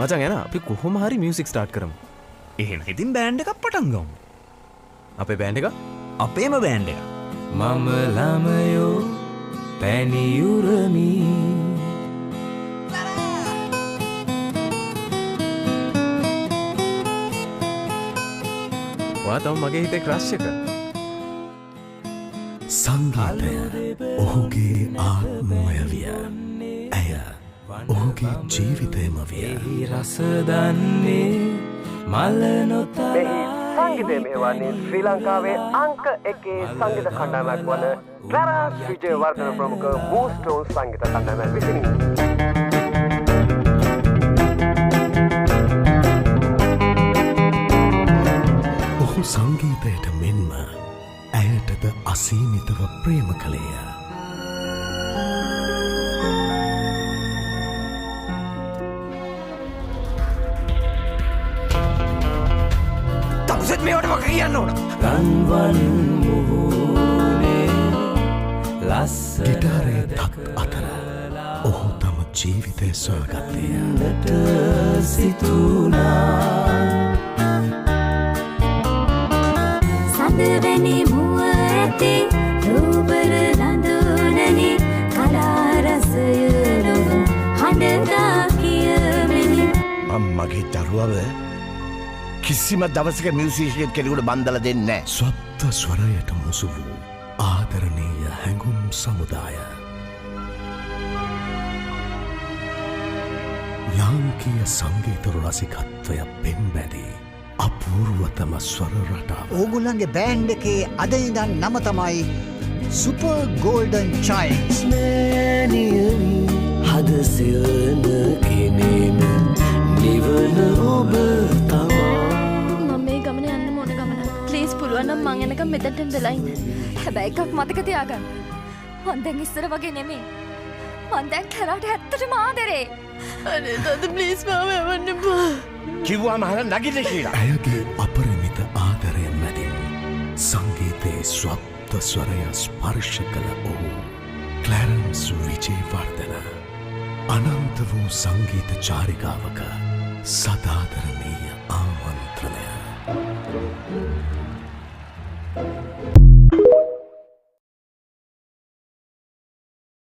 මචං එන අපි කොහොම හරි මියුසික් ස්ටාර්ට් කරමු. එහෙනම් ඉතින් බෑන්ඩ් එකක් පටන් ගමු. අපේ බෑන්ඩ් එක අපේම බෑන්ඩ් එක. මම ළමයෝ පැණියුරමි. වා තම මගේ හිතේ ක්‍රෂ් එක. සංගීතය ඔහුගේ ආත්මය විය. ඇය ඔහුගේ ජීවිතයම විය. රස දන්නේ මල නොතලා. සංගීතය මෙහෙවන්නේ ශ්‍රී ලංකාවේ අංක 1 සංගීත කණ්ඩායමක් වන ක්ලාරාස් විජේවර්ධන ප්‍රමුඛ බූස්ටෝන් සංගීත කණ්ඩායම විසිනි. ඔහු සංගීතයට මෙන්ම ඇයටද අසීමිතව ප්‍රේම කළේය. තවසත් මේවට මක කියන්න ඕන. රන්වන් මුහුණේ ලස්ස ගිටාරේ තත් අතර ඔහු තම ජීවිතය සොයාගත්තේය. සිතුනා සඳවැනි මුව ඇති රූපර ලඳුනනි කලාරසය ලොව හඬගා කියමෙනි. මම මගේ දරුවව කිසිම දවසක මියුසිෂියන් කෙනෙකුට බන්දලා දෙන්නේ නැහැ. ස්වත්ත ස්වරයට මුසු වූ ආදරණීය හැඟුම් සමුදාය. ලාංකීය සංගීත රසිකත්වය පෙම්බැදී අපූර්වතම ස්වර රටාව. ඕගොල්ලන්ගේ බෑන්ඩ් එකේ අද ඉඳන් නම තමයි සුපර් ගෝල්ඩන් චයිල්ඩ්ස්. මෑණියනි හද සියන කෙනෙන නිවන ඔබ තමා. මම මේ ගමන යන්න ඕන ගමන. ප්ලීස් පුළුවන් නම් මං එනකම් මෙතනට වෙලා ඉන්න. හැබැයි එකක් මතක තියාගන්න. මං දැන් ඉස්සර වගේ නෙමෙයි. මං දැන් කරාට ඇත්තටම ආදරේ. අනේ තාත්තා ප්ලීස් මාව යවන්න එපා. කිව්වම අහලා නැගිට කියලා. ඇයගේ අපරිමිත ආදරය මැදින් සංගීතයේ ස්වප්ත ස්වරය ස්පර්ශ කළ ඔහු ක්ලැරන්ස් විජේවර්ධන අනන්ත වූ සංගීත චාරිකාවක සදාදරණීය